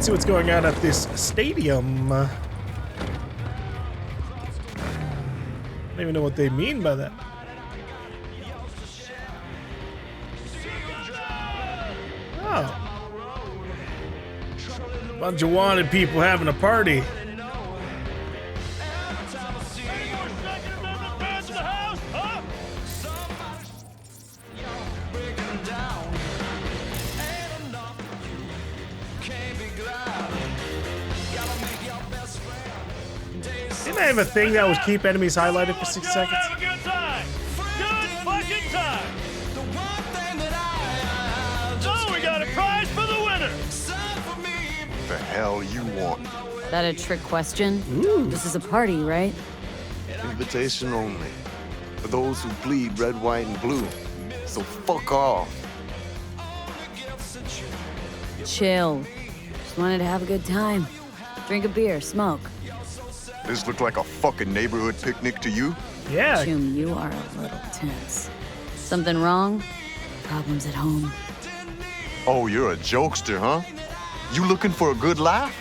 Let's see what's going on at this stadium. I don't even know what they mean by that. Oh. Bunch of wanted people having a party. Didn't I have a thing that would keep enemies highlighted for 6 seconds? Have a good time. Good fucking time. So we got a prize for the winner. What the hell you want? That a trick question? Ooh. This is a party, right? Invitation only. For those who bleed red, white, and blue. So fuck off. Chill. Just wanted to have a good time. Drink a beer, smoke. This looked like a fucking neighborhood picnic to you? Yeah. Jim, you are a little tense. Something wrong? Problems at home? Oh, you're a jokester, huh? You looking for a good laugh?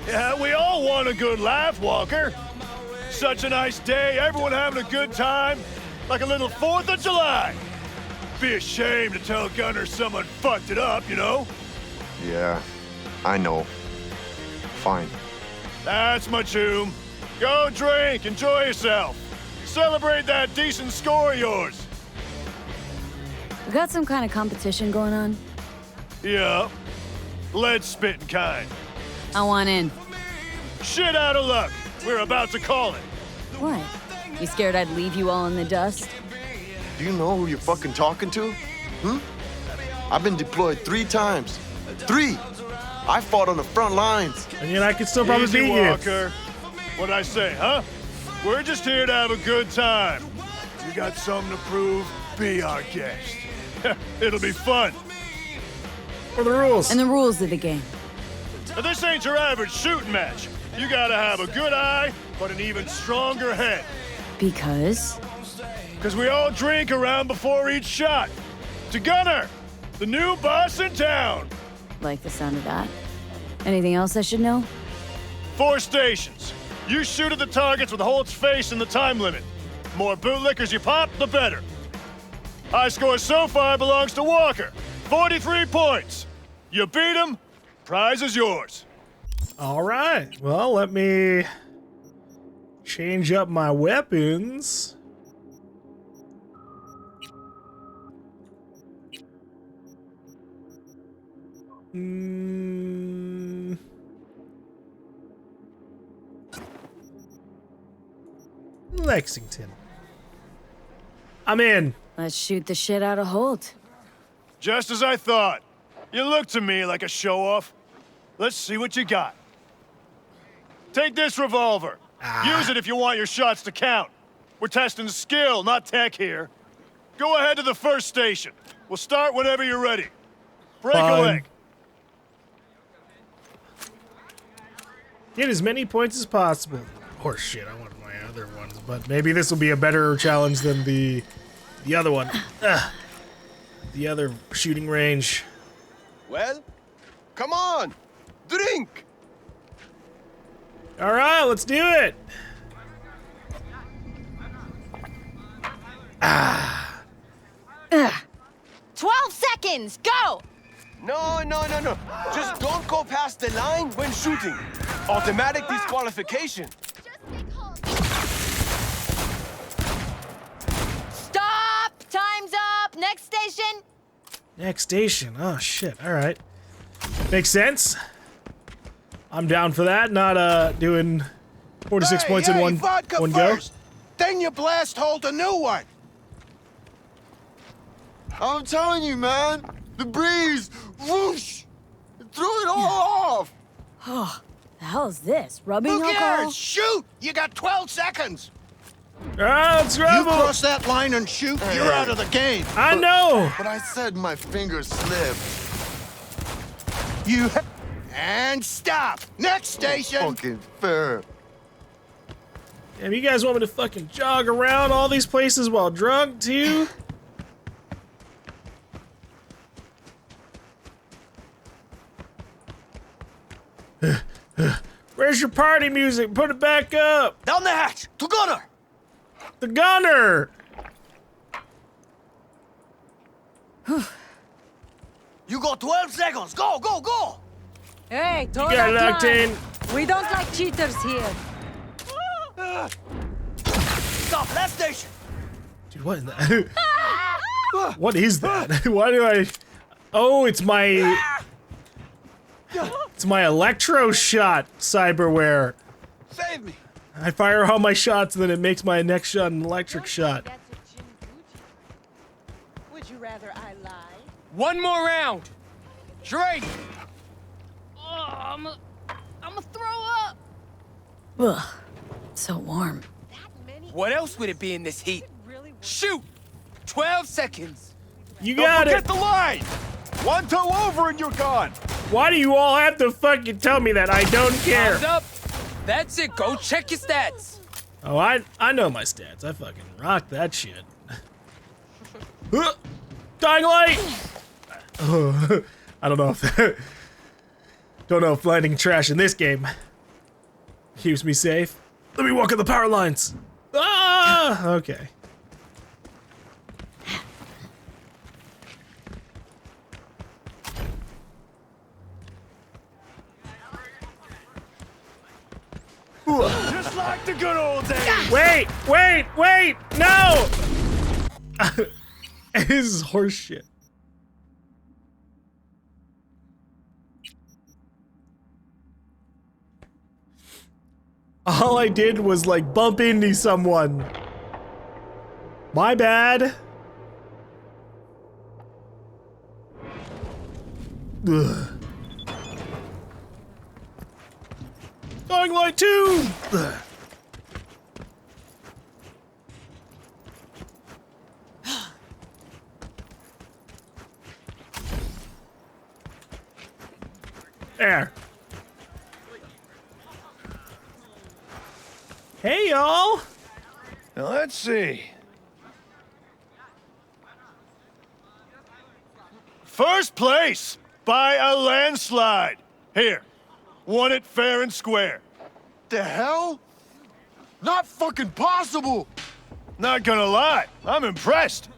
Yeah, we all want a good laugh, Walker. Such a nice day, everyone having a good time. Like a little 4th of July. Be a shame to tell Gunner someone fucked it up, you know? Yeah, I know. Fine. That's my tune. Go drink, enjoy yourself. Celebrate that decent score of yours. We got some kind of competition going on? Yeah. Lead spitting kind. I want in. Shit out of luck. We're about to call it. What? You scared I'd leave you all in the dust? Do you know who you're fucking talking to? I've been deployed 3 times. 3! I fought on the front lines. And yet I could still probably Easy, beat you. Walker. What'd I say, huh? We're just here to have a good time. You got something to prove? Be our guest. It'll be fun. What are the rules? And the rules of the game. Now, this ain't your average shooting match. You gotta have a good eye, but an even stronger head. Because? Because we all drink around before each shot. To Gunner, the new boss in town. Like the sound of that. Anything else I should know? 4 stations. You shoot at the targets with the Holt's face in the time limit. More bootlickers you pop, the better. High score so far belongs to Walker. 43 points. You beat him, prize is yours. All right. Well, let me change up my weapons. Lexington. I'm in. Let's shoot the shit out of Holt. Just as I thought. You look to me like a show-off. Let's see what you got. Take this revolver. Use it if you want your shots to count. We're testing skill, not tech here. Go ahead to the first station. We'll start whenever you're ready. Break a Fine. leg. Get as many points as possible. Or shit, I wanted my other ones, but maybe this will be a better challenge than the other one. The other shooting range. Well, come on, drink. All right, let's do it. 12 seconds, go! No. Just don't go past the line when shooting. Automatic disqualification. Stop! Time's up! Next station! Next station. Oh shit. All right. Makes sense. I'm down for that. Not doing 46 points in one vodka go. first. Then you blast hold a new one. I'm telling you, man. The breeze, whoosh, it threw it all off. The hell is this? Rubbing Who alcohol? cares? Shoot! You got 12 seconds. All right, let's You rebel. cross that line and shoot, you're out of the game. I know. But I said my fingers slipped. You and stop. Next station. Fucking fair. Damn, you guys want me to fucking jog around all these places while drunk too? Where's your party music? Put it back up. Down the hatch! To gunner! The gunner. You got 12 seconds! Go, go, go! Hey, You got it, Octane. We don't like cheaters here. Stop, last station! Dude, what is that? What is that? Why do I... Oh, it's my... It's my electro shot cyberware. Save me! I fire all my shots and then it makes my next shot an electric shot. Would you rather I lie? One more round! Straight! I'm gonna throw up. Ugh, so warm. What else would it be in this heat? Shoot! 12 seconds! You Don't got forget it! the line! One toe over and you're gone. Why do you all have to fucking tell me that? I don't care. Thumbs up! That's it, go check your stats! Oh, I know my stats. I fucking rock that shit. Dying light! Oh, I don't know if don't know if landing trash in this game keeps me safe. Let me walk on the power lines. Ah! Okay. Just like the good old days. Wait! No! This is horseshit. All I did was like bump into someone. My bad. Ugh. Dying light 2! Ugh. There. Hey, y'all. Now let's see. First place by a landslide. Here, won it fair and square. The hell? Not fucking possible! Not gonna lie, I'm impressed.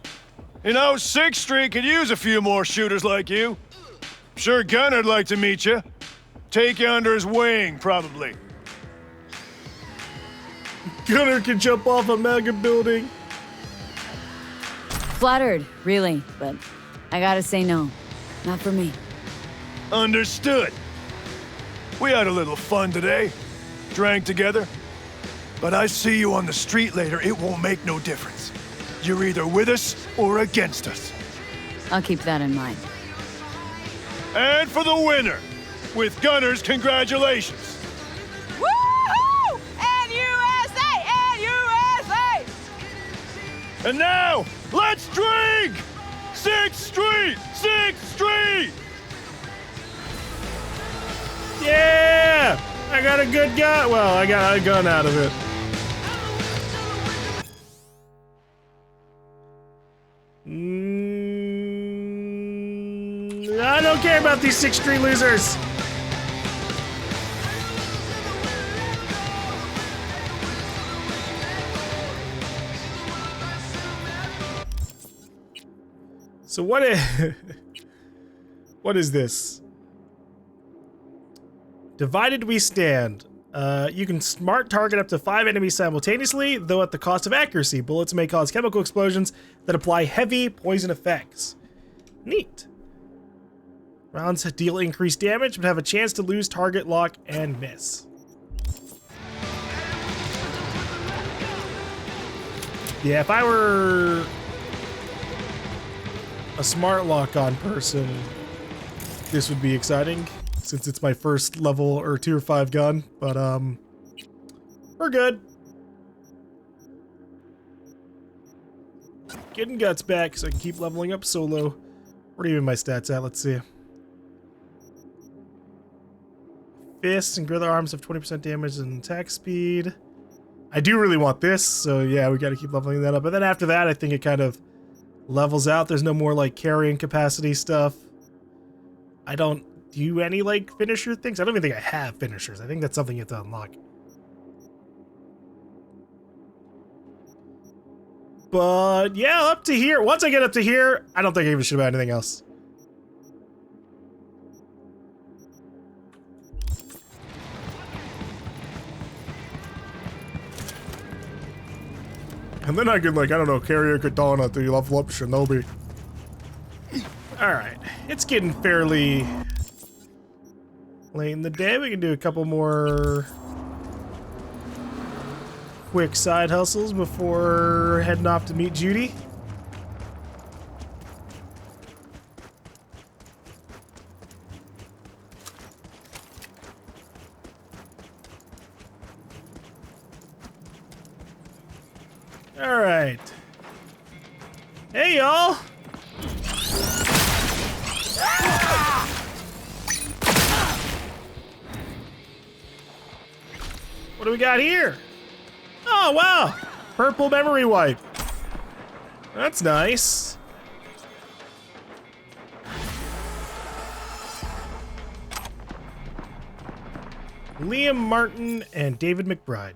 You know, 6th Street could use a few more shooters like you. Sure Gunner'd like to meet you. Take you under his wing, probably. Gunner can jump off a mega building. Flattered, really, but I gotta say no. Not for me. Understood. We had a little fun today. Drank together. But I see you on the street later, it won't make no difference. You're either with us or against us. I'll keep that in mind. And for the winner, with Gunners, congratulations. Woohoo! And USA! And USA! And now, let's drink! 6th Street! 6th Street! Yeah! I got a good gun. Well, I got a gun out of it. I don't care about these 6th Street losers. So what is this? Divided we stand. You can smart target up to 5 enemies simultaneously, though at the cost of accuracy. Bullets may cause chemical explosions that apply heavy poison effects. Neat. Rounds deal increased damage, but have a chance to lose target lock and miss. Yeah, if I were a smart lock-on person, this would be exciting, since it's my first level or tier 5 gun, but we're good. Getting guts back so I can keep leveling up solo. What are even my stats at? Let's see. Fists and gorilla arms have 20% damage and attack speed. I do really want this, so yeah, we gotta keep leveling that up. But then after that, I think it kind of levels out. There's no more like carrying capacity stuff. I don't do any like finisher things. I don't even think I have finishers. I think that's something you have to unlock. But yeah, up to here. Once I get up to here, I don't think I give a shit about anything else. And then I can, like, I don't know, carry a katana till you level up Shinobi. Alright, it's getting fairly late in the day. We can do a couple more quick side hustles before heading off to meet Judy. All right. Hey, y'all. What do we got here? Oh, wow. Purple memory wipe. That's nice. Liam Martin and David McBride.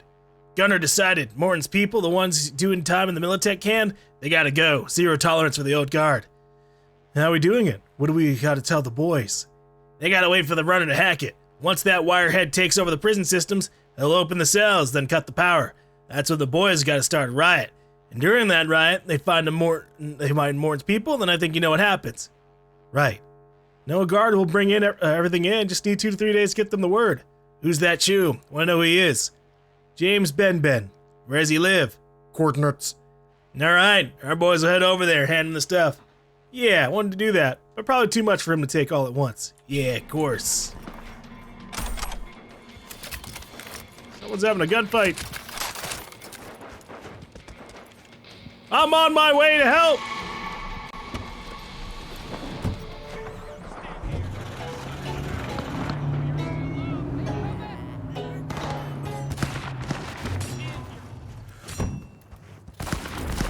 Gunner decided Morton's people, the ones doing time in the Militech can, they gotta go. 0 tolerance for the old guard. How are we doing it? What do we gotta tell the boys? They gotta wait for the runner to hack it. Once that wirehead takes over the prison systems, they'll open the cells, then cut the power. That's when the boys gotta start a riot. And during that riot, they find Morton's people, then I think you know what happens. Right. No guard will bring in everything in, just need 2 to 3 days to get them the word. Who's that Chew? Wanna know who he is? James Ben. Where does he live? Coordinates. Alright, our boys will head over there, hand him the stuff. Yeah, I wanted to do that, but probably too much for him to take all at once. Yeah, of course. Someone's having a gunfight. I'm on my way to help!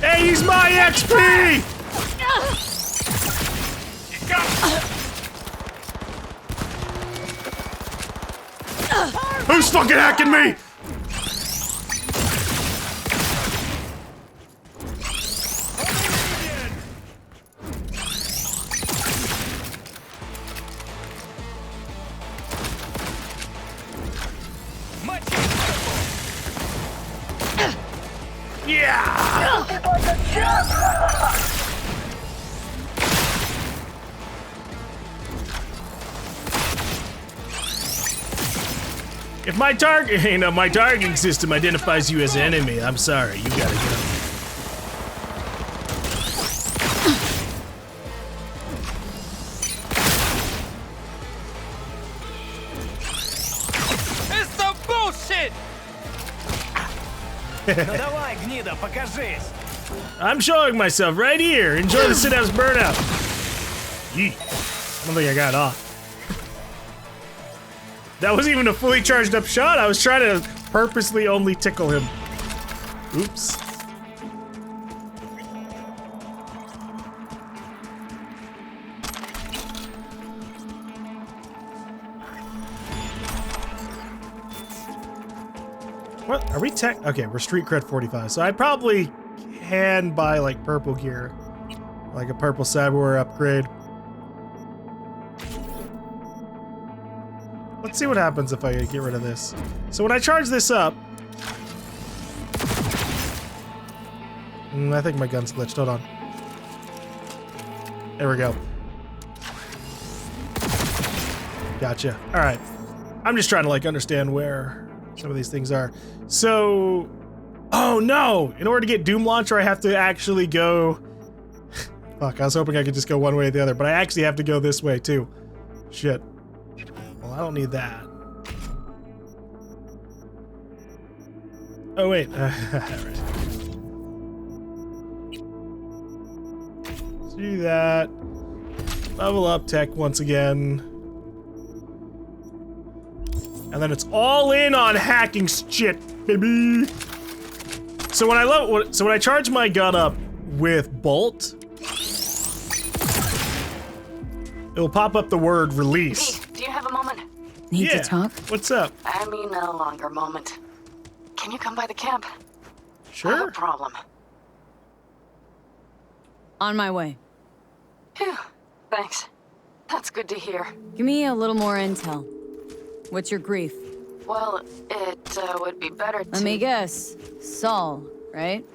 Hey, he's my XP! Who's fucking hacking me? If my my targeting system identifies you as an enemy, I'm sorry, you gotta go. It's some bullshit! Давай, гнида, покажись! I'm showing myself right here. Enjoy the sit-ups burnout. Yeet. I don't think I got off. That wasn't even a fully charged up shot. I was trying to purposely only tickle him. Oops. What? Are we tech? Okay, we're street cred 45. So I probably can buy like purple gear. Like a purple cyber upgrade. Let's see what happens if I get rid of this. So when I charge this up... I think my gun's glitched. Hold on. There we go. Gotcha. Alright. I'm just trying to like understand where some of these things are. So... Oh no! In order to get Doom Launcher, I have to actually go... Fuck, I was hoping I could just go one way or the other, but I actually have to go this way too. Shit. Well, I don't need that. Oh, wait. Alright. Let's do that. Level up tech once again. And then it's all in on hacking shit, baby. So when I charge my gun up with Bolt, it'll pop up the word release. Pete, do Need to talk? What's up? I mean, a longer moment. Can you come by the camp? I have Sure. a problem. On my way. Phew. Thanks. That's good to hear. Give me a little more intel. What's your grief? Well, it would be better to... Let me guess. Saul, right?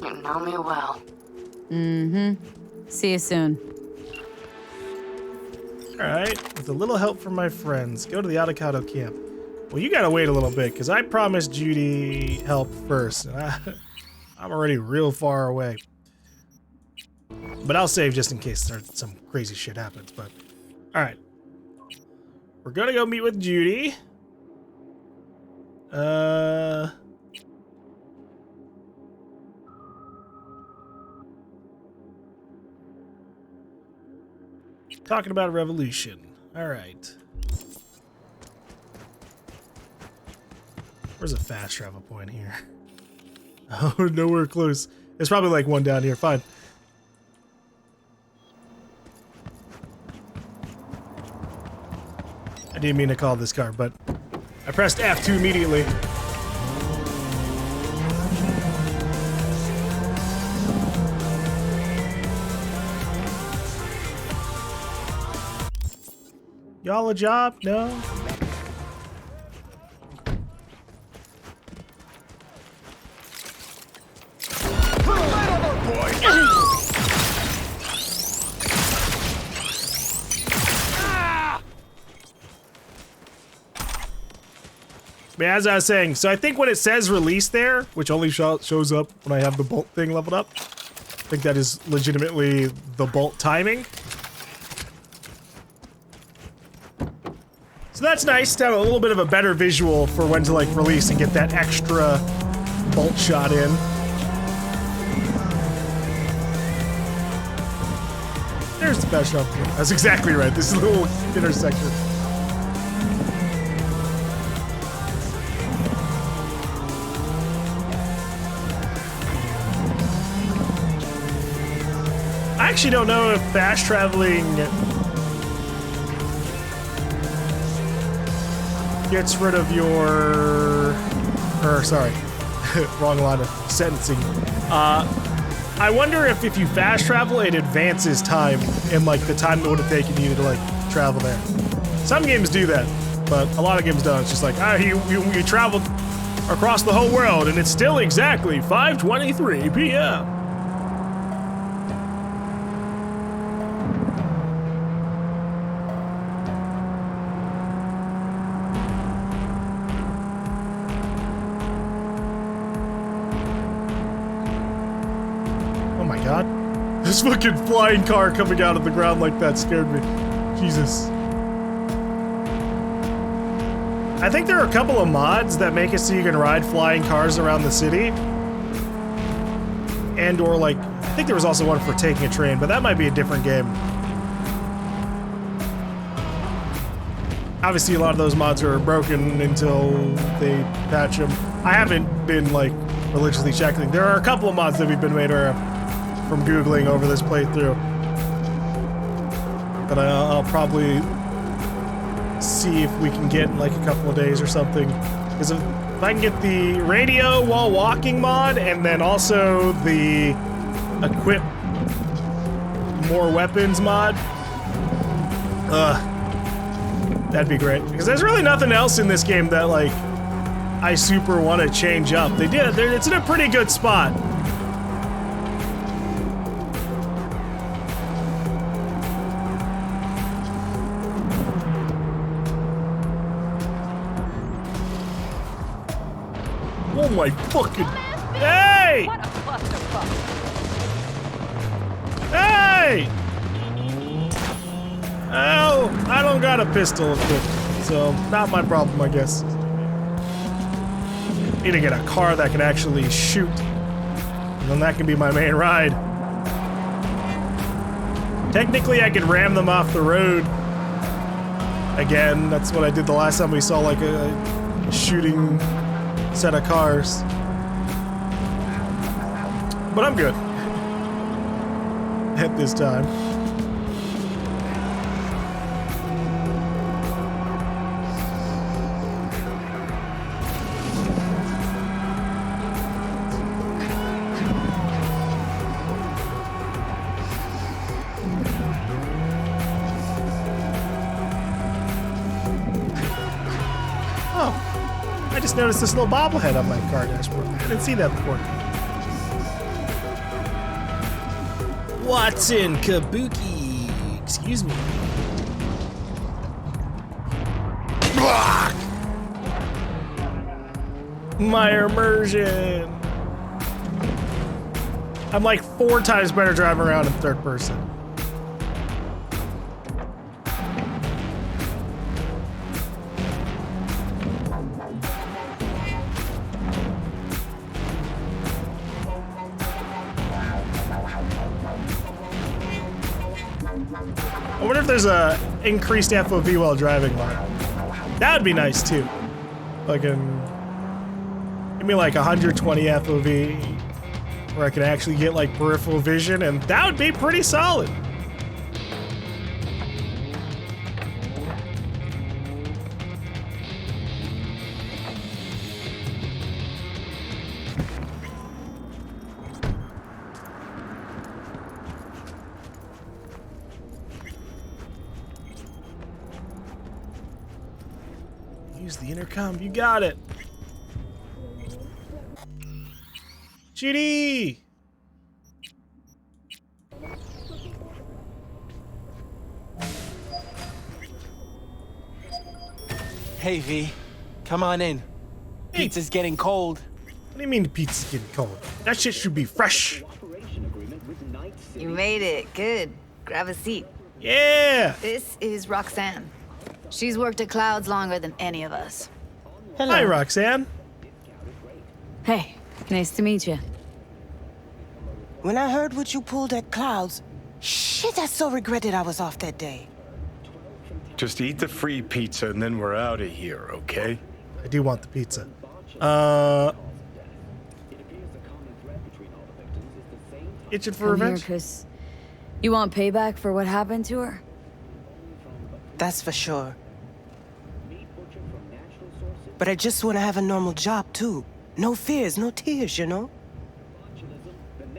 You know me well. Mm-hmm. See you soon. Alright, with a little help from my friends, go to the avocado camp. Well, you gotta wait a little bit, because I promised Judy help first, and I'm already real far away. But I'll save just in case some crazy shit happens, but... Alright. We're gonna go meet with Judy. Talking about a revolution. Alright. Where's a fast travel point here? Oh, nowhere close. There's probably like one down here. Fine. I didn't mean to call this car, but I pressed F2 immediately. Y'all a job? No? But as I was saying, so I think when it says release there, which only shows up when I have the bolt thing leveled up, I think that is legitimately the bolt timing. So that's nice to have a little bit of a better visual for when to like release and get that extra bolt shot in. There's the best shot. That's exactly right. This little intersection. I actually don't know if fast traveling gets rid of your, or sorry, wrong line of sentencing. I wonder if you fast travel, it advances time in like the time it would have taken you to like travel there. Some games do that, but a lot of games don't. It's just like, you traveled across the whole world and it's still exactly 5:23 p.m. This fucking flying car coming out of the ground like that scared me. Jesus. I think there are a couple of mods that make it so you can ride flying cars around the city. And or like, I think there was also one for taking a train, but that might be a different game. Obviously a lot of those mods are broken until they patch them. I haven't been like religiously checking. There are a couple of mods that we've been made from Googling over this playthrough. But I'll probably see if we can get in like a couple of days or something. Because if I can get the radio while walking mod and then also the equip more weapons mod, that'd be great. Because there's really nothing else in this game that like I super want to change up. They did. It's in a pretty good spot. Oh my fucking... Hey! What a clusterfuck. Hey! Oh, I don't got a pistol equipped, so not my problem, I guess. Need to get a car that can actually shoot, and then that can be my main ride. Technically, I could ram them off the road. Again, that's what I did the last time we saw like a shooting set of cars. But I'm good. At this time. just noticed this little bobblehead on my car dashboard. I didn't see that before. Watson Kabuki. Excuse me. My immersion. I'm like 4 times better driving around in third person. I wonder if there's a increased FOV while driving mod. That would be nice too. Fucking give me like 120 FOV where I can actually get like peripheral vision, and that would be pretty solid. Use the intercom, you got it. Judy! Hey, V. Come on in. Hey. Pizza's getting cold. What do you mean the pizza's getting cold? That shit should be fresh. You made it. Good. Grab a seat. Yeah! This is Roxanne. She's worked at Clouds longer than any of us. Hello. Hi, Roxanne. Hey, nice to meet you. When I heard what you pulled at Clouds, shit, I so regretted I was off that day. Just eat the free pizza and then we're out of here, okay? I do want the pizza. Itching for Come here, revenge? 'cause you want payback for what happened to her? That's for sure. But I just want to have a normal job, too. No fears, no tears, you know?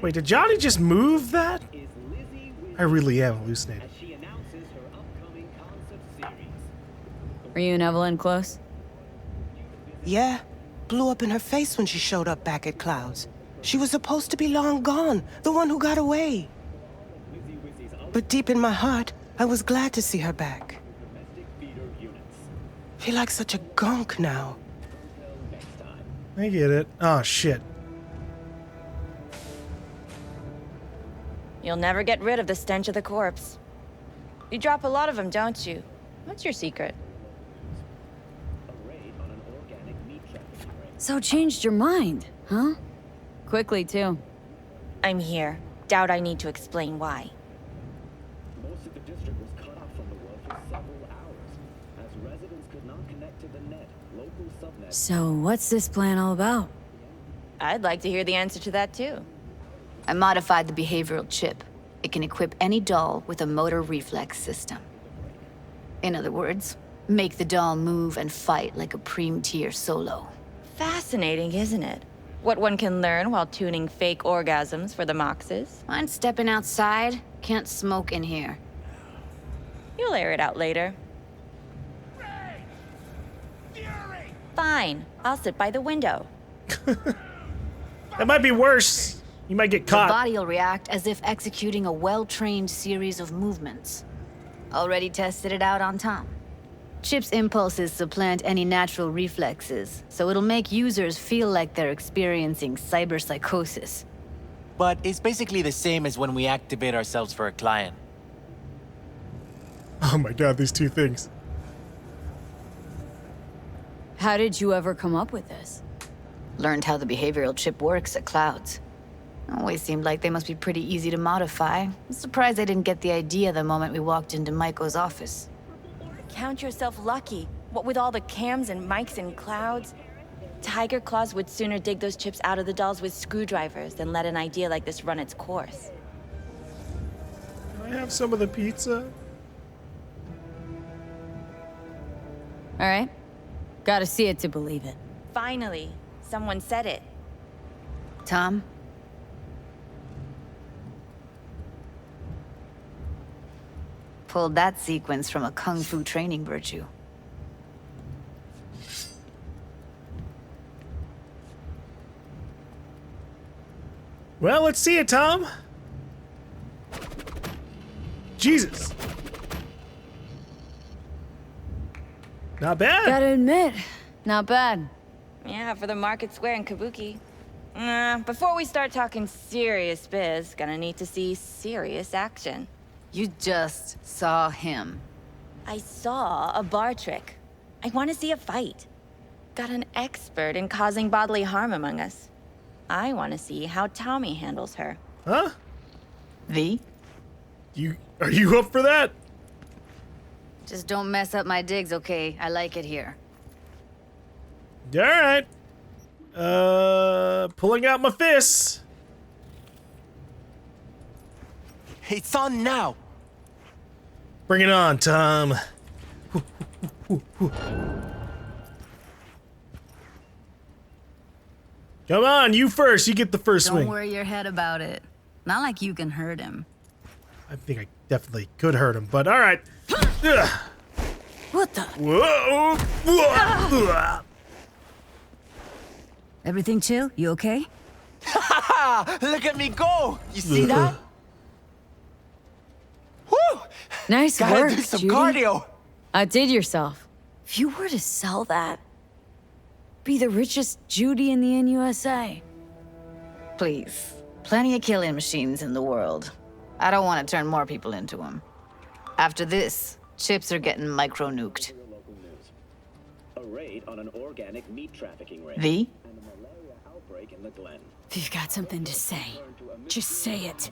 Wait, did Johnny just move that? I really am hallucinating. Were you and Evelyn close? Yeah. Blew up in her face when she showed up back at Clouds. She was supposed to be long gone, the one who got away. But deep in my heart, I was glad to see her back. Feel like such a gunk now. I get it. Oh, shit. You'll never get rid of the stench of the corpse. You drop a lot of them, don't you? What's your secret? So changed your mind, huh? Quickly, too. I'm here. Doubt I need to explain why. Most of the district was cut off from the world for several hours, as residents could not connect to the net, local subnet. So what's this plan all about? I'd like to hear the answer to that, too. I modified the behavioral chip. It can equip any doll with a motor reflex system. In other words, make the doll move and fight like a Prime-tier solo. Fascinating, isn't it? What one can learn while tuning fake orgasms for the Moxes. Mind stepping outside? Can't smoke in here. You'll air it out later. Fine. I'll sit by the window. That might be worse. You might get The caught. body will react as if executing a well-trained series of movements. Already tested it out on Tom. Chip's impulses supplant any natural reflexes, so it'll make users feel like they're experiencing cyberpsychosis. But it's basically the same as when we activate ourselves for a client. Oh my god, these two things. How did you ever come up with this? Learned how the behavioral chip works at Clouds. Always seemed like they must be pretty easy to modify. I'm surprised I didn't get the idea the moment we walked into Maiko's office. Count yourself lucky. What with all the cams and mics and Clouds? Tiger Claws would sooner dig those chips out of the dolls with screwdrivers than let an idea like this run its course. Can I have some of the pizza? All right. Gotta see it to believe it. Finally, someone said it. Tom? Pulled that sequence from a kung fu training virtue. Well, let's see it, Tom. Jesus. Not bad. Gotta admit, not bad. Yeah, for the market square in Kabuki. Before we start talking serious biz, gonna need to see serious action. You just saw him. I saw a bar trick. I want to see a fight. Got an expert in causing bodily harm among us. I want to see how Tommy handles her. Huh? V? Are you up for that? Just don't mess up my digs, okay? I like it here. All right. Pulling out my fists. It's on now. Bring it on, Tom. Come on, you first. You get the first swing. Don't worry your head about it. Not like you can hurt him. I think I definitely could hurt him, but all right. What the? Whoa. Whoa. Everything chill? You okay? Look at me go! You see that? Woo! Nice Gotta work, do some Judy. cardio. Outdid yourself. If you were to sell that, be the richest Judy in the NUSA. Please. Plenty of killing machines in the world. I don't want to turn more people into them. After this, chips are getting micro-nuked. A raid on an organic meat trafficking ring. V? And a malaria outbreak in the Glen. If you've got something to say, just say it.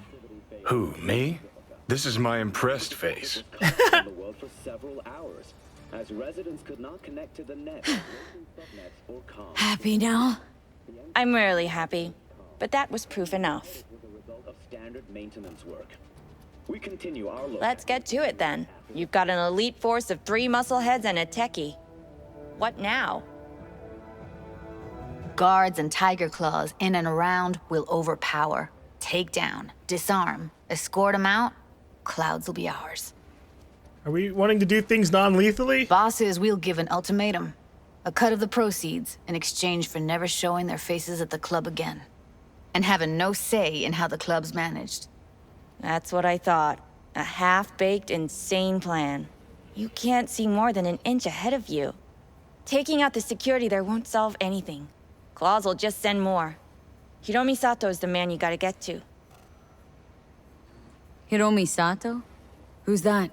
Who, me? This is my impressed face. In the world for several hours, as residents could not connect to the net, subnets or comms. Happy now? I'm rarely happy, but that was proof enough. Was a result of standard maintenance work. We continue our look. Let's get to it then. You've got an elite force of 3 muscleheads and a techie. What now? Guards and tiger claws in and around will overpower, take down, disarm, escort them out. Clouds will be ours. Are we wanting to do things non-lethally? Bosses, we'll give an ultimatum. A cut of the proceeds in exchange for never showing their faces at the club again. And having no say in how the club's managed. That's what I thought. A half-baked, insane plan. You can't see more than an inch ahead of you. Taking out the security there won't solve anything. Claws will just send more. Hiromi Sato's the man you gotta get to. Hiromi Sato? Who's that?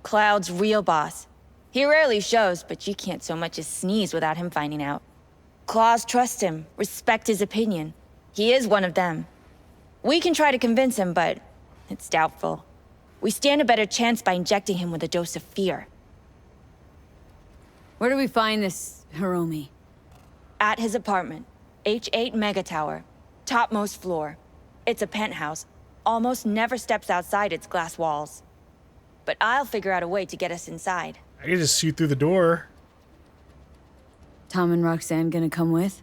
Cloud's real boss. He rarely shows, but you can't so much as sneeze without him finding out. Claws trust him, respect his opinion. He is one of them. We can try to convince him, but it's doubtful. We stand a better chance by injecting him with a dose of fear. Where do we find this Hiromi? At his apartment, H8 Mega Tower, topmost floor. It's a penthouse, almost never steps outside its glass walls. But I'll figure out a way to get us inside. I can just shoot through the door. Tom and Roxanne gonna come with?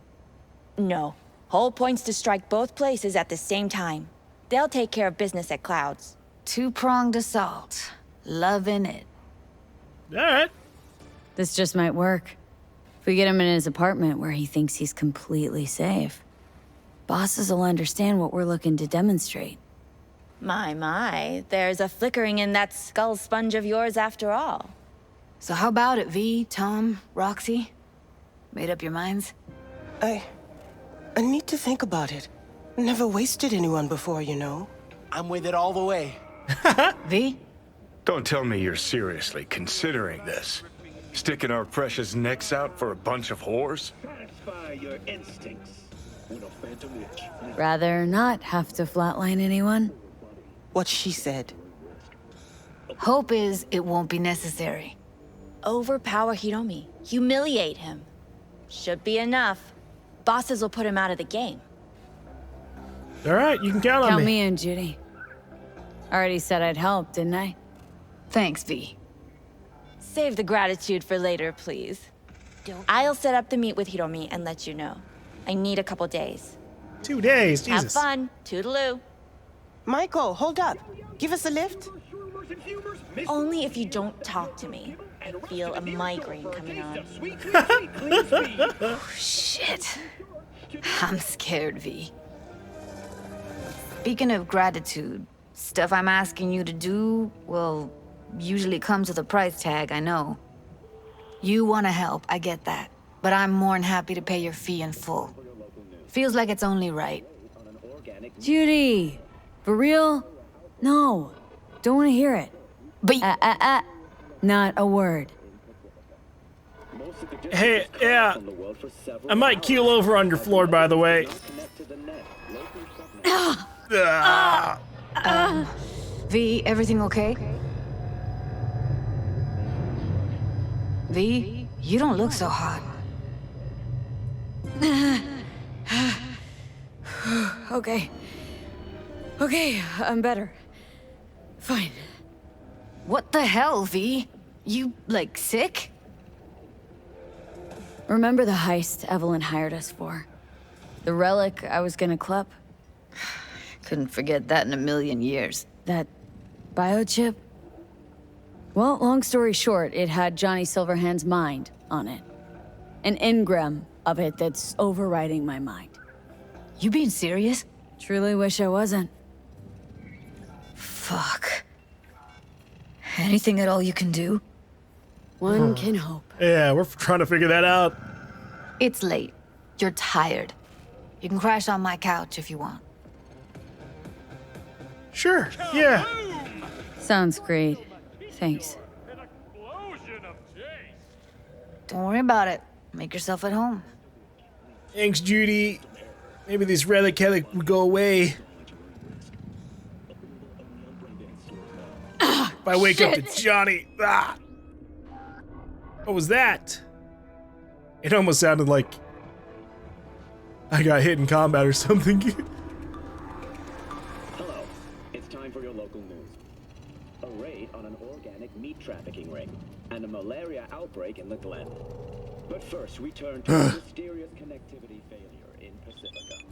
No. Whole point's to strike both places at the same time. They'll take care of business at Clouds. Two-pronged assault. Loving it. All right. This just might work. If we get him in his apartment where he thinks he's completely safe, bosses will understand what we're looking to demonstrate. My, there's a flickering in that skull sponge of yours after all. So how about it, V, Tom, Roxy? Made up your minds? I need to think about it. Never wasted anyone before, you know. I'm with it all the way. V? Don't tell me you're seriously considering this. Sticking our precious necks out for a bunch of whores? Satisfy your instincts. With a phantom witch. Rather not have to flatline anyone. What she said. Hope is it won't be necessary. Overpower Hiromi. Humiliate him. Should be enough. Bosses will put him out of the game. All right, you can count on Count me. me in, Judy. Already said I'd help, didn't I? Thanks, V. Save the gratitude for later, please. I'll set up the meet with Hiromi and let you know. I need a couple days. 2 days, Jesus. Have fun. Toodaloo. Michael, hold up. Give us a lift. Only if you don't talk to me. I feel a migraine coming on. Oh, shit. I'm scared, V. Speaking of gratitude, stuff I'm asking you to do, well, usually comes with a price tag, I know. You want to help, I get that. But I'm more than happy to pay your fee in full. Feels like it's only right. Judy! For real? No. Don't want to hear it. But not a word. Hey, yeah. I might keel over on your floor, by the way. V, everything okay? V, you don't look so hot. Okay. Okay, I'm better. Fine. What the hell, V? You, like, sick? Remember the heist Evelyn hired us for? The relic I was gonna club? Couldn't forget that in a million years. That biochip? Well, long story short, it had Johnny Silverhand's mind on it. An engram of it that's overriding my mind. You being serious? Truly wish I wasn't. Fuck. Anything at all you can do? One can hope. Yeah, we're trying to figure that out. It's late. You're tired. You can crash on my couch if you want. Sure, yeah. Sounds great. Thanks. Don't worry about it. Make yourself at home. Thanks, Judy. Maybe this relic would go away. If I wake up to Johnny. Ah. What was that? It almost sounded like I got hit in combat or something. Hello. It's time for your local news. A raid on an organic meat trafficking ring and a malaria outbreak in the Glen. But first, we turn to a mysterious connectivity failure in Pacifica.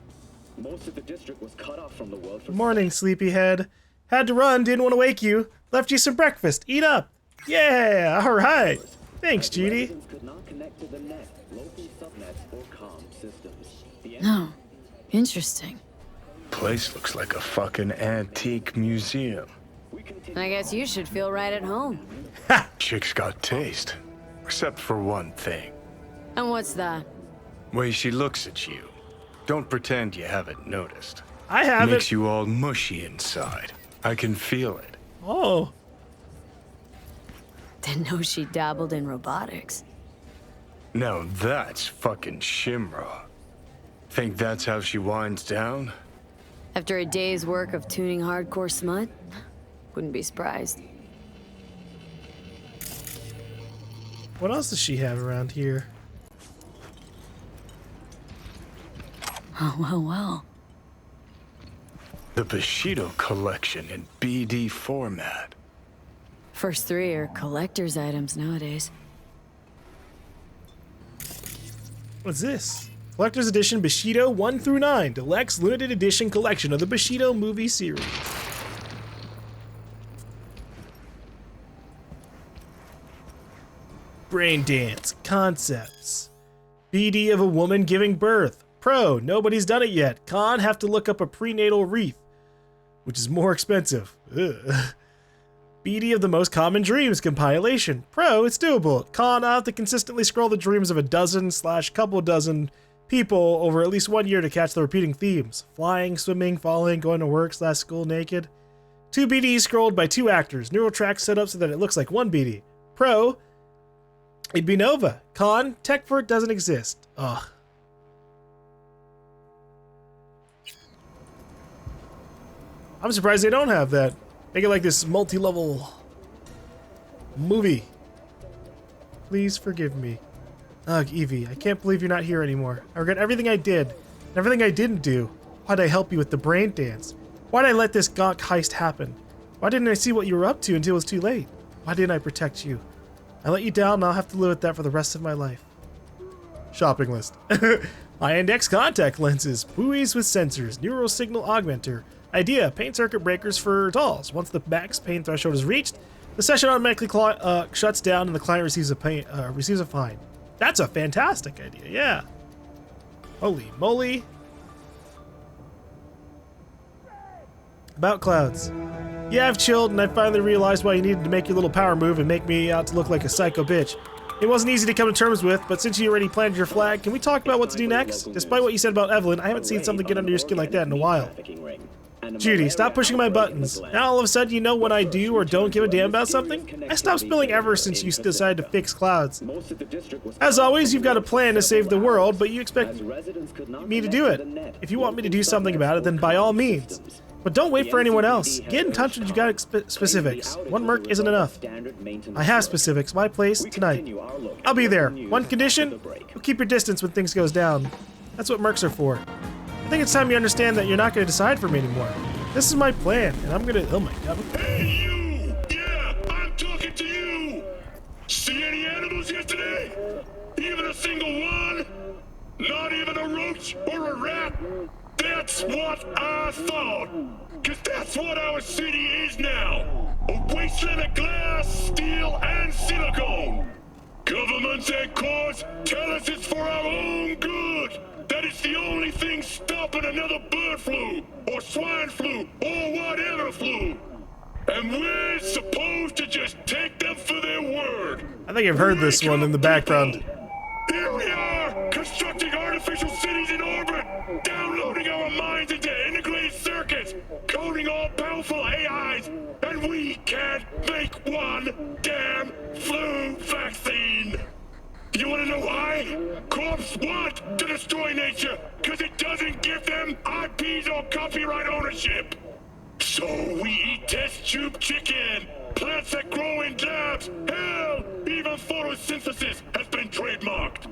Most of the district was cut off from the world for... Morning, sleepyhead. Had to run, didn't want to wake you. Left you some breakfast. Eat up. Yeah, all right. Thanks, Judy. Could not connect to the net, local subnets, or comm systems. No. Interesting. Place looks like a fucking antique museum. I guess you should feel right at home. Chick's got taste. Except for one thing. And what's that? Way she looks at you. Don't pretend you haven't noticed. I haven't. Makes you all mushy inside. I can feel it. Oh. Didn't know she dabbled in robotics. Now that's fucking Shimra. Think that's how she winds down? After a day's work of tuning hardcore smut? Wouldn't be surprised. What else does she have around here? Oh, well. The Bushido collection in BD format. First three are collector's items nowadays. What's this? Collector's Edition Bushido 1 through 9. Deluxe Limited Edition Collection of the Bushido movie series. Brain dance. Concepts. BD of a woman giving birth. Pro. Nobody's done it yet. Con. Have to look up a prenatal wreath, which is more expensive. Ugh. BD of the most common dreams compilation. Pro, it's doable. Con, I have to consistently scroll the dreams of a dozen/couple dozen people over at least 1 year to catch the repeating themes. Flying, swimming, falling, going to work/school naked. 2 BDs scrolled by 2 actors. Neural tracks set up so that it looks like 1 BD. Pro, it'd be Nova. Con, tech for it doesn't exist. Ugh. I'm surprised they don't have that. Make it like this multi-level movie. Please forgive me. Ugh, Evie, I can't believe you're not here anymore. I regret everything I did, and everything I didn't do. Why'd I help you with the brain dance? Why'd I let this gawk heist happen? Why didn't I see what you were up to until it was too late? Why didn't I protect you? I let you down, and I'll have to live with that for the rest of my life. Shopping list. High-index contact lenses, buoys with sensors, neural signal augmenter. Idea, pain circuit breakers for dolls. Once the max pain threshold is reached, the session automatically shuts down and the client receives a fine. That's a fantastic idea, yeah. Holy moly. About Clouds. Yeah, I've chilled, and I finally realized why you needed to make your little power move and make me out to look like a psycho bitch. It wasn't easy to come to terms with, but since you already planted your flag, can we talk about what to do next? Despite what you said about Evelyn, I haven't seen something get under your skin like that in a while. Judy, stop pushing my buttons. Now all of a sudden you know when I do or don't give a damn about something? I stopped spilling ever since you decided to fix Clouds. As always, you've got a plan to save the world, but you expect me to do it. If you want me to do something about it, then by all means. But don't wait for anyone else. Get in touch when you got specifics. One merc isn't enough. I have specifics. My place, tonight. I'll be there. One condition, you'll keep your distance when things goes down. That's what mercs are for. I think it's time you understand that you're not going to decide for me anymore. This is my plan, and I'm going to... Oh my god. Hey, you! Yeah, I'm talking to you! See any animals yesterday? Even a single one? Not even a roach or a rat? That's what I thought! Cause that's what our city is now! A wasteland of glass, steel, and silicone! Governments and courts tell us it's for our own good! That it's the only thing stopping another bird flu, or swine flu, or whatever flu! And we're supposed to just take them for their word! I think I've heard this one in the background. Here we are, constructing artificial cities in orbit, downloading our minds into integrated circuits, coding all powerful AIs, and we can't make one damn flu vaccine! You wanna know why? Corps want to destroy nature, cause it doesn't give them IPs or copyright ownership! So we eat test tube chicken, plants that grow in labs, hell, even photosynthesis has been trademarked.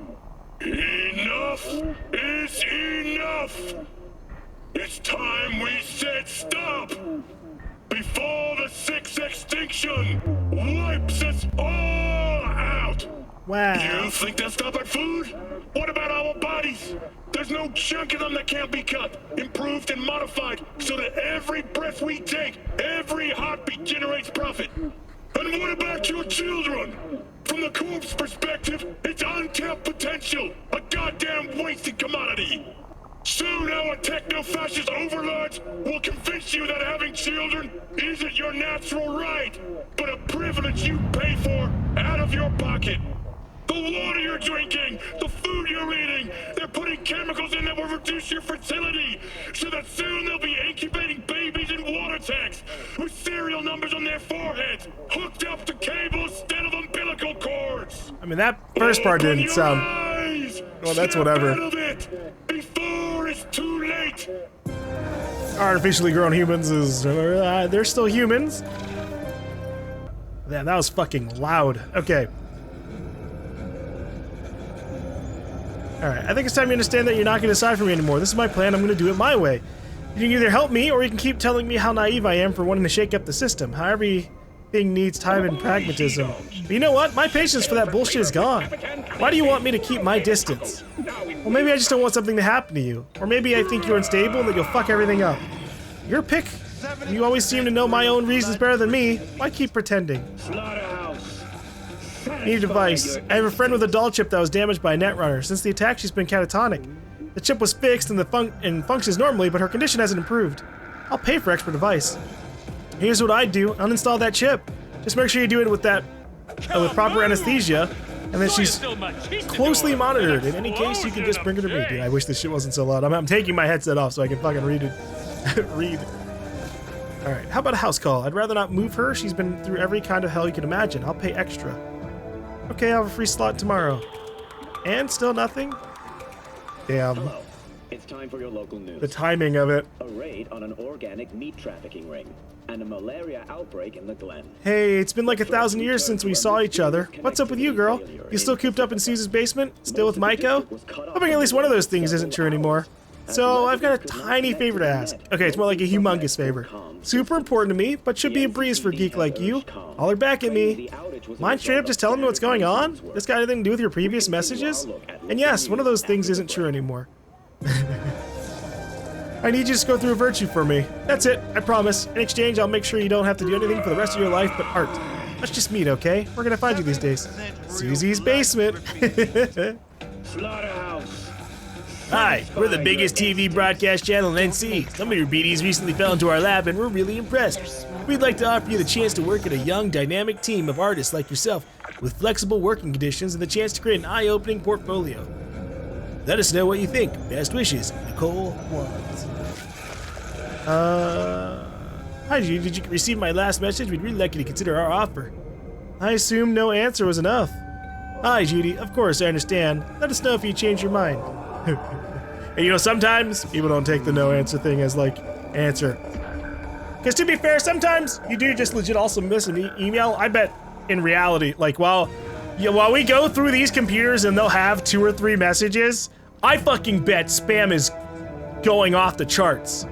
Enough is enough! It's time we said stop! Before the sixth extinction wipes us all out! Wow. You think they'll stop at food? What about our bodies? There's no chunk of them that can't be cut, improved, and modified so that every breath we take, every heartbeat generates profit. And what about your children? From the Corp's perspective, it's untapped potential, a goddamn wasted commodity. Soon our techno-fascist overlords will convince you that having children isn't your natural right, but a privilege you pay for out of your pocket. The water you're drinking, the food you're eating, they're putting chemicals in that will reduce your fertility, so that soon they'll be incubating babies in water tanks with serial numbers on their foreheads, hooked up to cables instead of umbilical cords. I mean, that first part didn't sound... Well, that's whatever. Before it's too late. Artificially grown humans is... they're still humans. Yeah, that was fucking loud. Okay. Alright, I think it's time you understand that you're not going to decide for me anymore. This is my plan, I'm going to do it my way. You can either help me, or you can keep telling me how naive I am for wanting to shake up the system. How everything needs time and pragmatism. But you know what? My patience for that bullshit is gone. Why do you want me to keep my distance? Well, maybe I just don't want something to happen to you. Or maybe I think you're unstable and that you'll fuck everything up. Your pick. You always seem to know my own reasons better than me. Why keep pretending? Need a device. I have a friend with a doll chip that was damaged by a netrunner. Since the attack, she's been catatonic. The chip was fixed and functions normally, but her condition hasn't improved. I'll pay for extra device. Here's what I'd do. Uninstall that chip. Just make sure you do it with with proper anesthesia, and then she's closely monitored. In any case, you can just bring her to me. Dude, I wish this shit wasn't so loud. I'm taking my headset off so I can fucking read it. Read. Alright, how about a house call? I'd rather not move her. She's been through every kind of hell you can imagine. I'll pay extra. Okay, I'll have a free slot tomorrow. And still nothing? Damn. Hello. It's time for your local news. The timing of it. A raid on an organic meat trafficking ring and a malaria outbreak in the Glen. Hey, it's been like 1,000 years since we saw each other. What's up with you, girl? You still cooped up in Suze's basement? Still with Maiko? Hoping at least one of those things isn't true anymore. So, I've got a tiny favor to ask. Okay, it's more like a humongous favor. Super important to me, but should be a breeze for a geek like you. Holler back at me. Mind straight up just telling me what's going on? This got anything to do with your previous messages? And yes, one of those things isn't true anymore. I need you to just go through a virtue for me. That's it, I promise. In exchange, I'll make sure you don't have to do anything for the rest of your life but art. Let's just meet, okay? We're gonna find you these days. Susie's basement. Slaughterhouse. Hi, we're the biggest TV broadcast channel in NC. Some of your BDs recently fell into our lab and we're really impressed. We'd like to offer you the chance to work at a young, dynamic team of artists like yourself with flexible working conditions and the chance to create an eye-opening portfolio. Let us know what you think. Best wishes, Nicole Wands. Hi Judy, did you receive my last message? We'd really like you to consider our offer. I assume no answer was enough. Hi Judy, of course I understand. Let us know if you change your mind. And you know, sometimes people don't take the no answer thing as like answer. Because to be fair, sometimes you do just legit also miss an email. I bet in reality, like while we go through these computers and they'll have 2 or 3 messages, I fucking bet spam is going off the charts.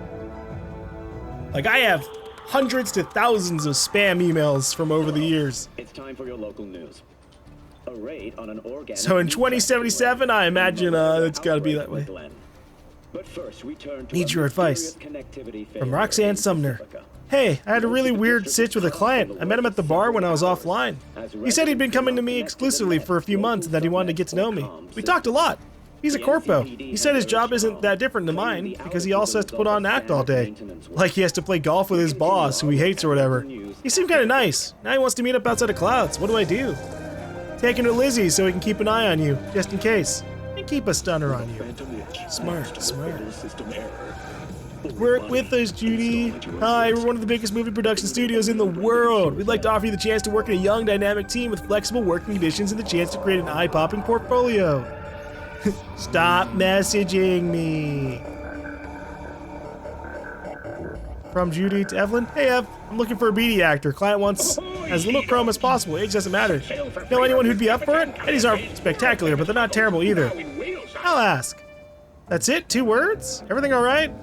Like I have hundreds to thousands of spam emails from over the years. It's time for your local news. A raid on an organic. So in 2077, I imagine it's got to be that way. But first, we turn to Need your advice. From Roxanne Sumner. Hey, I had a really weird sitch with a client. I met him at the bar when I was offline. He said he'd been coming to me exclusively for a few months and that he wanted to get to know me. We talked a lot. He's a Corpo. He said his job isn't that different than mine because he also has to put on an act all day. Like he has to play golf with his boss, who he hates or whatever. He seemed kind of nice. Now he wants to meet up outside of Clouds. What do I do? Take him to Lizzie so he can keep an eye on you, just in case. And keep a stunner on you. Smart, smart. Work with us, Judy. Hi, we're one of the biggest movie production studios in the world. We'd like to offer you the chance to work in a young, dynamic team with flexible working conditions and the chance to create an eye-popping portfolio. Stop messaging me. From Judy to Evelyn. Hey Ev, I'm looking for a BD actor. Client wants as little chrome as possible. Age doesn't matter. Know anyone who'd be up for it? Eddie's aren't spectacular, but they're not terrible either. I'll ask. That's it? 2 words? Everything alright?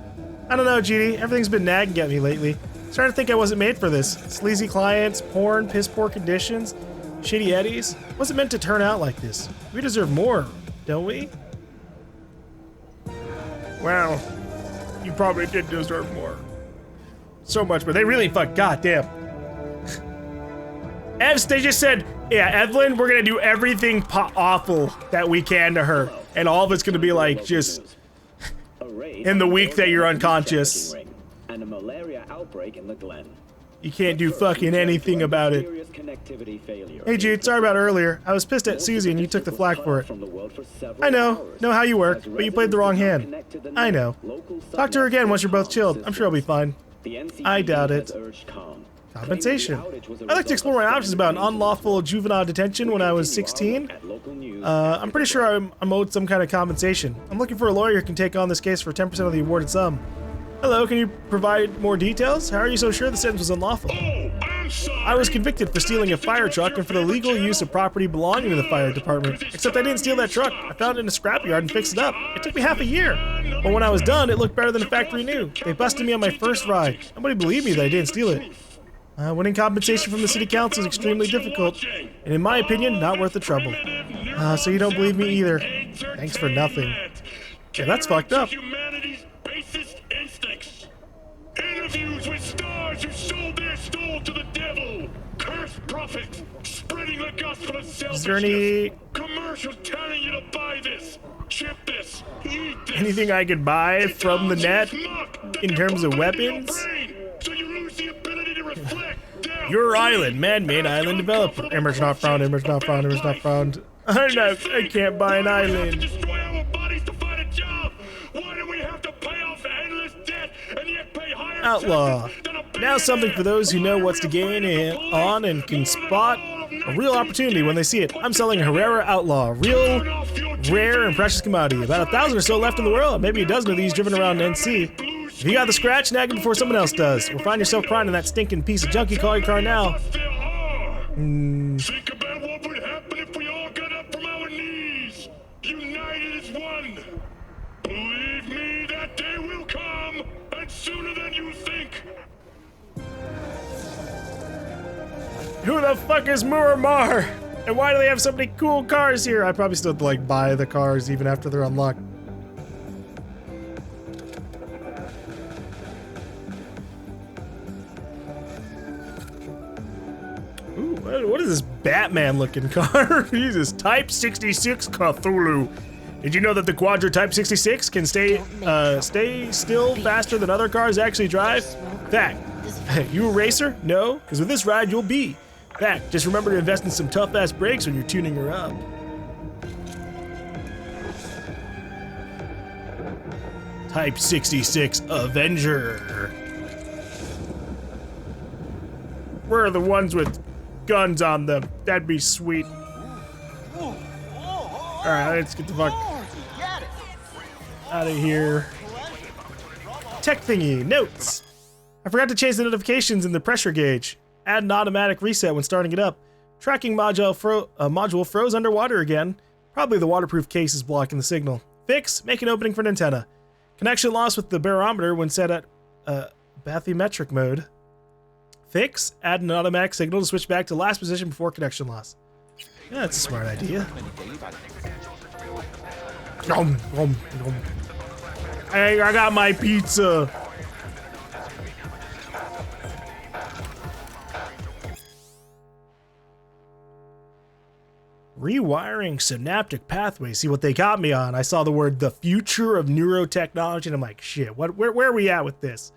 I don't know, Judy. Everything's been nagging at me lately. Starting to think I wasn't made for this. Sleazy clients, porn, piss poor conditions, shitty Eddies. Wasn't meant to turn out like this. We deserve more, don't we? Well, you probably did deserve more. So much, but they really goddamn. Evs, they just said, yeah, Evelyn, we're gonna do everything awful that we can to her. And all of it's gonna be like, just in the week that you're unconscious. And a malaria outbreak in the Glen. You can't do fucking anything about it. Hey Jude, sorry about earlier. I was pissed at Susie and you took the flak for it. I know how you work, but you played the wrong hand. I know. Talk to her again once you're both chilled. I'm sure I'll be fine. I doubt it. Compensation. I'd like to explore my options about an unlawful juvenile detention when I was 16. I'm pretty sure I'm owed some kind of compensation. I'm looking for a lawyer who can take on this case for 10% of the awarded sum. Hello, can you provide more details? How are you so sure the sentence was unlawful? I was convicted for stealing a fire truck and for the legal use of property belonging to the fire department. Except I didn't steal that truck. I found it in a scrapyard and fixed it up. It took me half a year. But when I was done, it looked better than the factory knew. They busted me on my first ride. Nobody believed me that I didn't steal it. Winning compensation from the city council is extremely difficult, and in my opinion, not worth the trouble. So you don't believe me either. Thanks for nothing. Yeah, that's fucked up. Interviews with stars who sold their soul to the devil. Cursed prophets spreading the gospel of selfishness. Is there any commercials telling you to buy this, chip this, eat this? Anything I could buy from the net in terms of weapons? So you lose the ability to reflect. Your island, man-made island developer. Image not found, image not found, image not found. I can't buy an island. Destroy our bodies to find a job. Why do we have to pay off endless debt and yet pay higher Outlaw. Now something for those who know what's to gain on and can spot a real opportunity when they see it. I'm selling a Herrera Outlaw, real, rare, and precious commodity. About 1,000 or so left in the world, maybe a dozen of these driven around NC. If you got the scratch, snag it before someone else does. Or find yourself crying in that stinking piece of junkie, call your car now. Think about what would happen if we all got up from our knees, united as one. Believe me, that day will come, and sooner than you think. Who the fuck is Muramar? And why do they have so many cool cars here? I probably still have to like buy the cars even after they're unlocked. Ooh, what is this Batman looking car? Jesus, Type 66 Cthulhu. Did you know that the Quadra Type 66 can stay still faster than other cars actually drive? Fact. You a racer? No, because with this ride you'll be. Fact. Just remember to invest in some tough-ass brakes when you're tuning her up. Type 66 Avenger. Where are the ones with guns on them? That'd be sweet. Alright, let's get the fuck out of here. Tech thingy, notes. I forgot to change the notifications in the pressure gauge. Add an automatic reset when starting it up. Tracking module froze underwater again. Probably the waterproof case is blocking the signal. Fix, make an opening for an antenna. Connection lost with the barometer when set at bathymetric mode. Fix, add an automatic signal to switch back to last position before connection loss. Yeah, that's a smart idea. Hey, I got my pizza. Rewiring synaptic pathways. See what they got me on. I saw the word the future of neurotechnology and I'm like, shit, where are we at with this?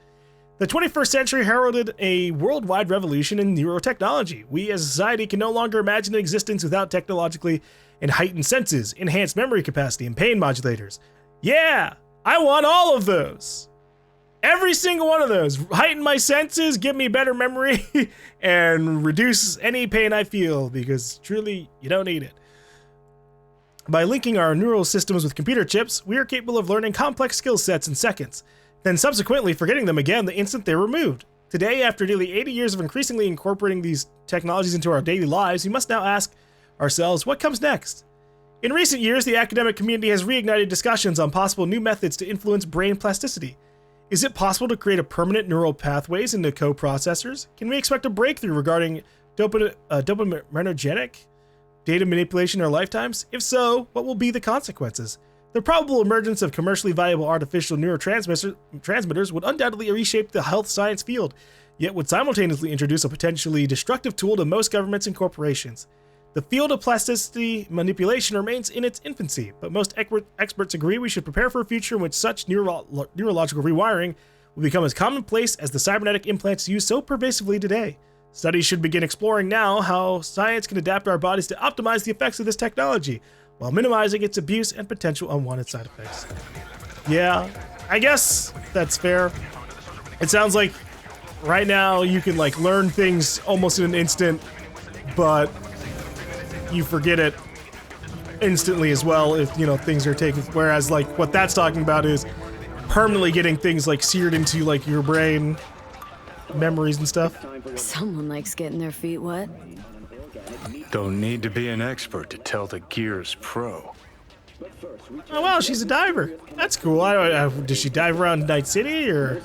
The 21st century heralded a worldwide revolution in neurotechnology. We as a society can no longer imagine an existence without technologically and heightened senses, enhanced memory capacity, and pain modulators. Yeah, I want all of those. Every single one of those. Heighten my senses, give me better memory, and reduce any pain I feel, because truly, you don't need it. By linking our neural systems with computer chips, we are capable of learning complex skill sets in seconds, then subsequently forgetting them again the instant they're removed. Today, after nearly 80 years of increasingly incorporating these technologies into our daily lives, we must now ask ourselves, what comes next? In recent years, the academic community has reignited discussions on possible new methods to influence brain plasticity. Is it possible to create a permanent neural pathways into co-processors? Can we expect a breakthrough regarding dopaminergic data manipulation in our lifetimes? If so, what will be the consequences? The probable emergence of commercially viable artificial neurotransmitters would undoubtedly reshape the health science field, yet would simultaneously introduce a potentially destructive tool to most governments and corporations. The field of plasticity manipulation remains in its infancy, but most experts agree we should prepare for a future in which such neurological rewiring will become as commonplace as the cybernetic implants used so pervasively today. Studies should begin exploring now how science can adapt our bodies to optimize the effects of this technology, while minimizing its abuse and potential unwanted side effects. Yeah, I guess that's fair. It sounds like right now you can like learn things almost in an instant, but you forget it instantly as well if, you know, things are taken. Whereas like what that's talking about is permanently getting things like seared into like your brain, memories and stuff. Someone likes getting their feet wet. Don't need to be an expert to tell the Gears pro. Oh wow, she's a diver. That's cool. Did she dive around Night City or?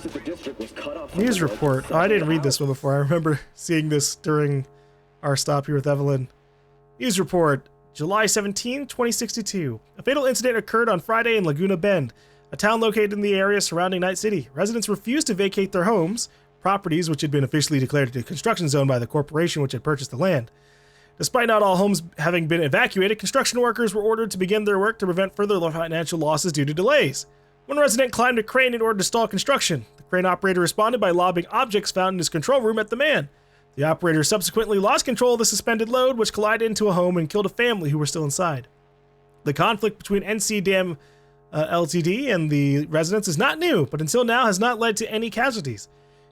News report. Oh, I didn't read this one before. I remember seeing this during our stop here with Evelyn. News report. July 17, 2062. A fatal incident occurred on Friday in Laguna Bend, a town located in the area surrounding Night City. Residents refused to vacate their homes, properties which had been officially declared a construction zone by the corporation which had purchased the land. Despite not all homes having been evacuated, construction workers were ordered to begin their work to prevent further financial losses due to delays. One resident climbed a crane in order to stall construction. The crane operator responded by lobbing objects found in his control room at the man. The operator subsequently lost control of the suspended load, which collided into a home and killed a family who were still inside. The conflict between NC Dam Ltd. And the residents is not new, but until now has not led to any casualties.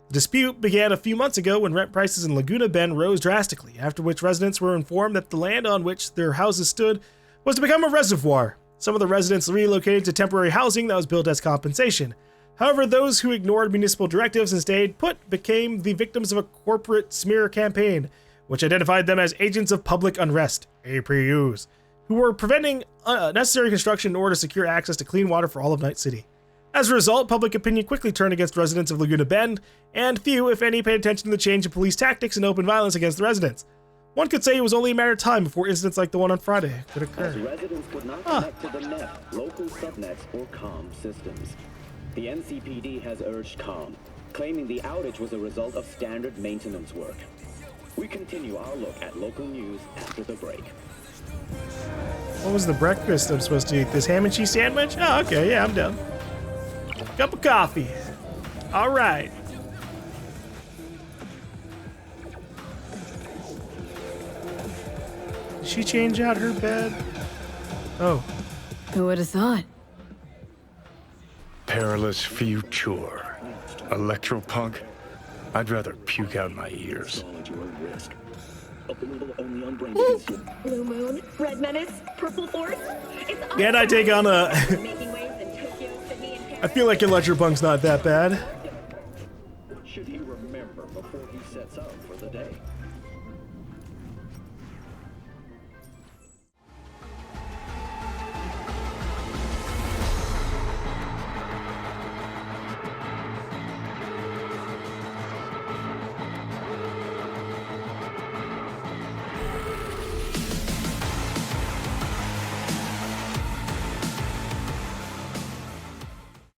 The dispute began a few months ago when rent prices in Laguna Bend rose drastically, after which residents were informed that the land on which their houses stood was to become a reservoir. Some of the residents relocated to temporary housing that was built as compensation. However, those who ignored municipal directives and stayed put became the victims of a corporate smear campaign, which identified them as agents of public unrest, APUs, who were preventing necessary construction in order to secure access to clean water for all of Night City. As a result, public opinion quickly turned against residents of Laguna Bend, and few, if any, paid attention to the change in police tactics and open violence against the residents. One could say it was only a matter of time before incidents like the one on Friday could occur. As residents could not connect to the net, local subnets, or GaLm systems. The NCPD has urged GaLm, claiming the outage was a result of standard maintenance work. We continue our look at local news after the break. What was the breakfast I'm supposed to eat? This ham and cheese sandwich? Oh, okay, yeah, I'm down. Cup of coffee. All right. Did she change out her bed? Oh. Who would have thought? Perilous future. Electropunk? I'd rather puke out my ears. Blue Moon, Red Menace, Purple Force. Can I take on a... I feel like Electropunk's not that bad.